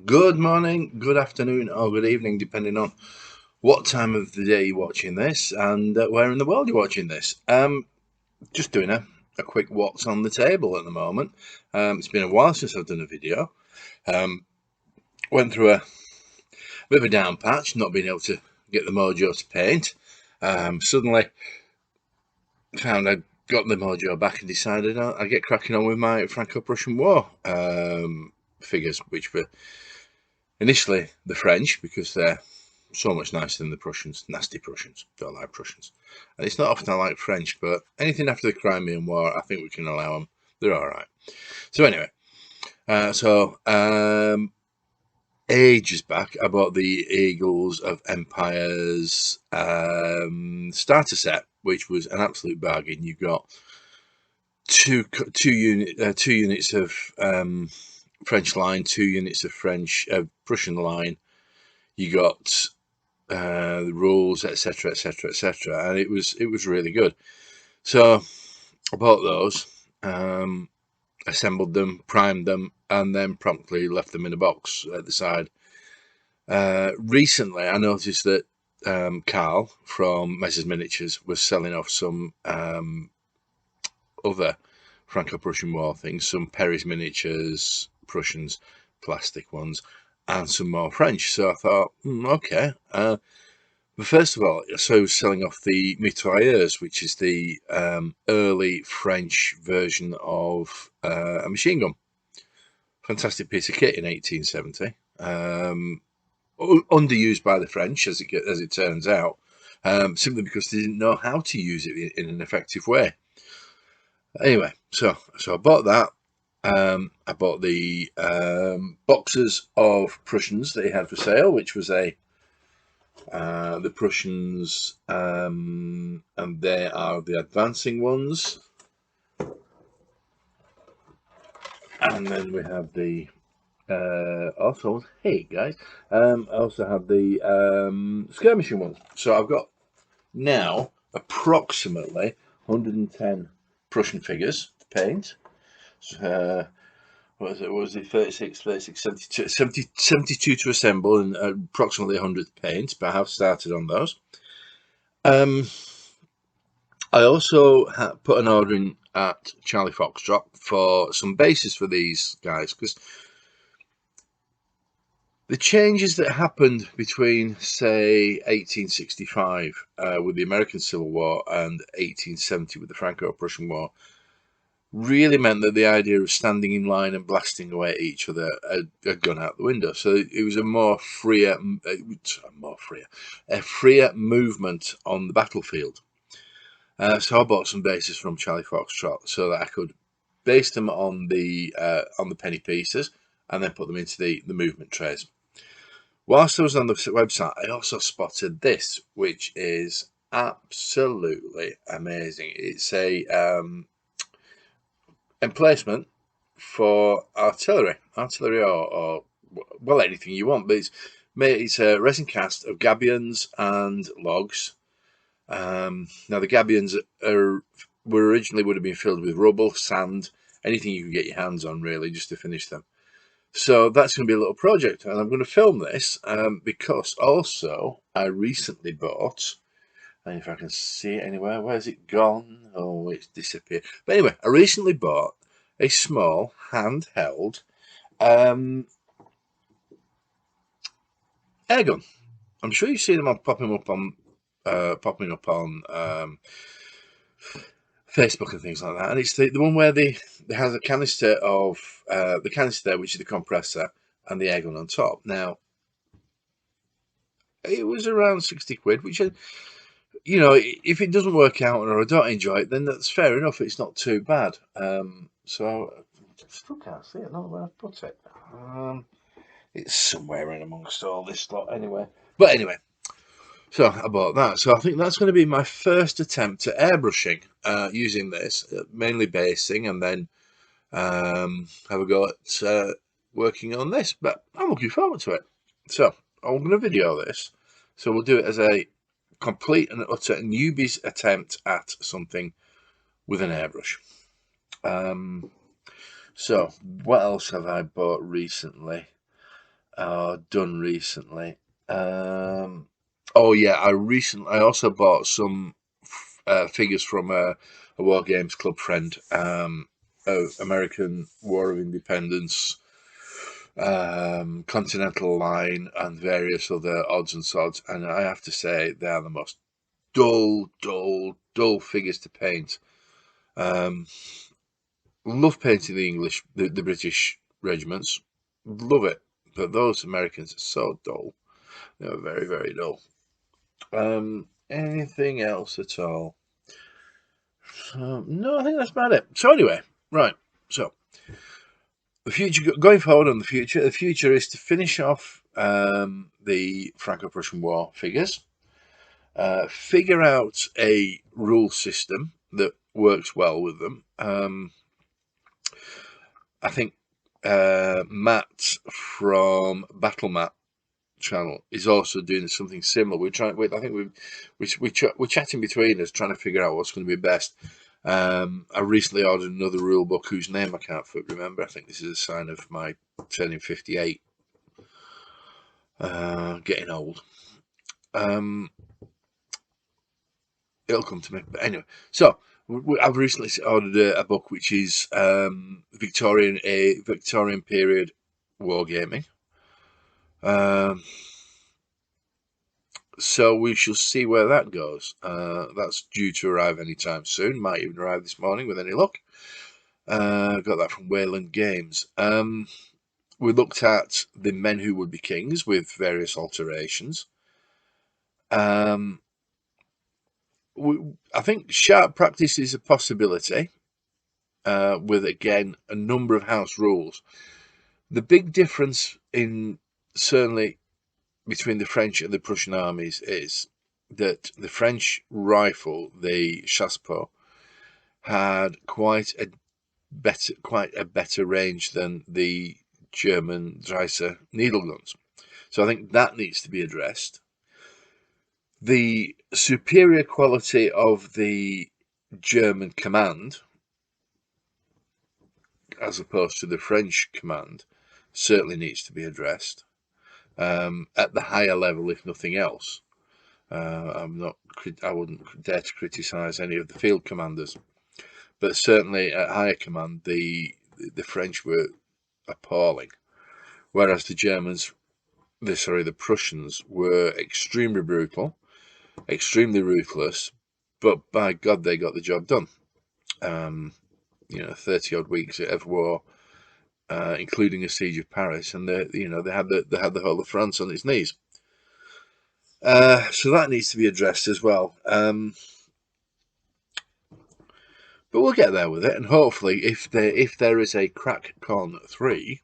Good morning, good afternoon, or good evening, depending on what time of the day you're watching this and where in the world you're watching this. Just doing a quick what's on the table at the moment. It's been a while since I've done a video. Um, Went through a bit of a down patch, not being able to get the mojo to paint. Suddenly found I'd got the mojo back and decided I'd get cracking on with my Franco-Prussian War figures, which were initially the French, because they're so much nicer than the Prussians. Nasty Prussians. Don't like Prussians. And it's not often I like French, but anything after the Crimean War, I think we can allow them. They're all right. So anyway, ages back, I bought the Eagles of Empire's starter set, which was an absolute bargain. You got two units of French line, 2 units of Prussian line. You got the rules, etc., etc., etc., and it was really good. So I bought those, assembled them, primed them, and then promptly left them in a box at the side. Recently, I noticed that Carl from Messrs Miniatures was selling off some other Franco-Prussian War things, some Perry's miniatures, Prussians, plastic ones, and some more French. So I thought, okay. But first of all, so he was selling off the mitrailleurs, which is the early French version of a machine gun. Fantastic piece of kit in 1870. Underused by the French, as it turns out, simply because they didn't know how to use it in an effective way. Anyway, so I bought that. I bought the boxes of Prussians that he had for sale, which was the Prussians, and they are the advancing ones. And then we have the also, hey guys, I also have the skirmishing ones. So I've got now approximately 110 Prussian figures to paint. What was it 36, 72 to assemble, and approximately 100 to paint, but I have started on those. I also put an order in at Charlie Foxtrot for some bases for these guys, because the changes that happened between, say, 1865 with the American Civil War and 1870 with the Franco-Prussian War really meant that the idea of standing in line and blasting away at each other had gone out the window. So it was a freer movement on the battlefield. So I bought some bases from Charlie Foxtrot so that I could base them on the penny pieces and then put them into the movement trays. Whilst I was on the website, I also spotted this, which is absolutely amazing. It's a emplacement for artillery or well, anything you want, but it's a resin cast of gabions and logs. Now the gabions would have been filled with rubble, sand, anything you can get your hands on, really, just to finish them. So that's going to be a little project, and I'm going to film this because also I recently bought, and if I can see it anywhere, where's it gone? Oh, it's disappeared. But anyway, I recently bought a small handheld air gun. I'm sure you've seen them popping up on Facebook and things like that. And it's the one where it has a canister of the canister there, which is the compressor, and the air gun on top. Now, it was around 60 quid, which, if it doesn't work out or I don't enjoy it, then that's fair enough. It's not too bad. So I still can't see it. I don't know where I've put it. It's somewhere in amongst all this lot anyway. But anyway, so I bought that. So I think that's going to be my first attempt at airbrushing using this, mainly basing, and then have a go at working on this. But I'm looking forward to it. So I'm going to video this. So we'll do it as a complete and utter newbie's attempt at something with an airbrush. So what else have I bought recently? done recently. Oh yeah, I also bought some figures from a War Games Club friend, American War of Independence, Continental Line, and various other odds and sods. And I have to say, they are the most dull figures to paint. Love painting the British regiments. Love it. But those Americans are so dull. They're very dull. Anything else at all? No, I think that's about it. So anyway, right. So the future, going forward on the future is to finish off the Franco-Prussian War figures, figure out a rule system that works well with them. I think Matt from Battlemat channel is also doing something similar. We're trying. I think we're chatting between us, trying to figure out what's going to be best. I recently ordered another rule book whose name I can't remember. I think this is a sign of my turning 58, getting old. It'll come to me. But anyway, so I've recently ordered a book which is Victorian period wargaming. So we shall see where that goes. That's due to arrive anytime soon. Might even arrive this morning with any luck. Got that from Wayland Games. We looked at the Men Who Would Be Kings with various alterations. I think sharp practice is a possibility, with again a number of house rules. The big difference certainly between the French and the Prussian armies is that the French rifle, the chassepot, had quite a better range than the German Dreiser needle guns. So I think that needs to be addressed. The superior quality of the German command, as opposed to the French command, certainly needs to be addressed at the higher level, if nothing else. I wouldn't dare to criticise any of the field commanders, but certainly at higher command, the French were appalling, whereas the Prussians were extremely brutal, extremely ruthless, but by God, they got the job done. 30 odd weeks of war, including a siege of Paris, and they had the whole of France on its knees. So that needs to be addressed as well. But we'll get there with it, and hopefully, if there is a CrackCon 3,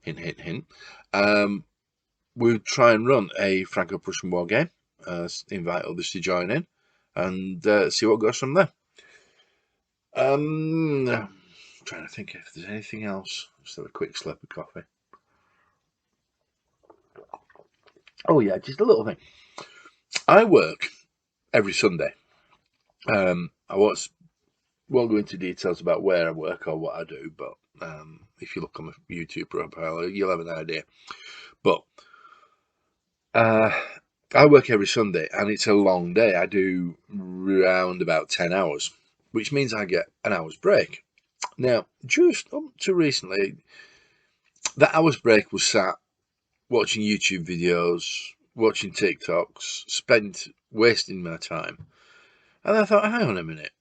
hint, we'll try and run a Franco-Prussian war game, invite others to join in, and see what goes from there. I'm trying to think if there's anything else. Just have a quick slip of coffee. Oh yeah, just a little thing. I work every Sunday. I won't go into details about where I work or what I do, but if you look on my YouTube profile, you'll have an idea. But I work every Sunday, and it's a long day. I do around about 10 hours, which means I get an hour's break. Now, just up to recently, that hour's break was sat watching YouTube videos, watching TikToks, wasting my time. And I thought, hang on a minute.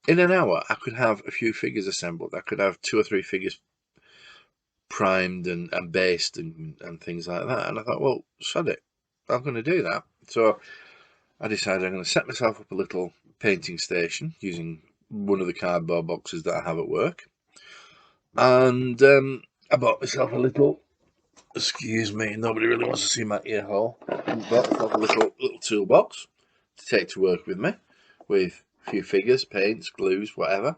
In an hour, I could have a few figures assembled. I could have 2 or 3 figures primed and based and things like that. And I thought, well, sod it. I'm going to do that. So I decided I'm going to set myself up a little painting station using one of the cardboard boxes that I have at work. And I bought myself a little, excuse me, nobody really wants to see my ear hole. I bought myself a little toolbox to take to work with me, with a few figures, paints, glues, whatever.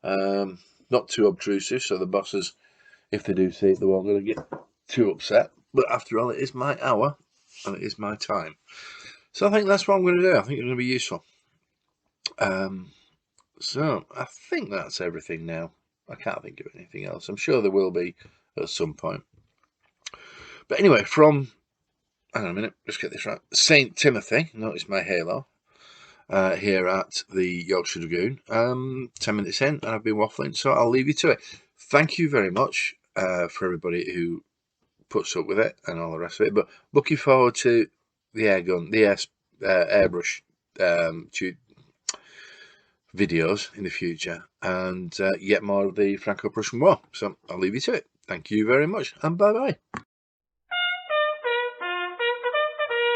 Not too obtrusive, so the bosses, if they do see it, they won't going to get too upset. But after all, it is my hour and it is my time. So I think that's what I'm going to do. I think it's going to be useful. So I think that's everything now. I can't think of anything else. I'm sure there will be at some point. But anyway, from, hang on a minute, let's get this right, St. Timothy, notice my halo, here at the Yorkshire Dragoon. 10 minutes in and I've been waffling, so I'll leave you to it. Thank you very much for everybody who puts up with it and all the rest of it, but looking forward to the air gun, the airbrush videos in the future, and yet more of the Franco-Prussian War. So I'll leave you to it. Thank you very much, and bye bye.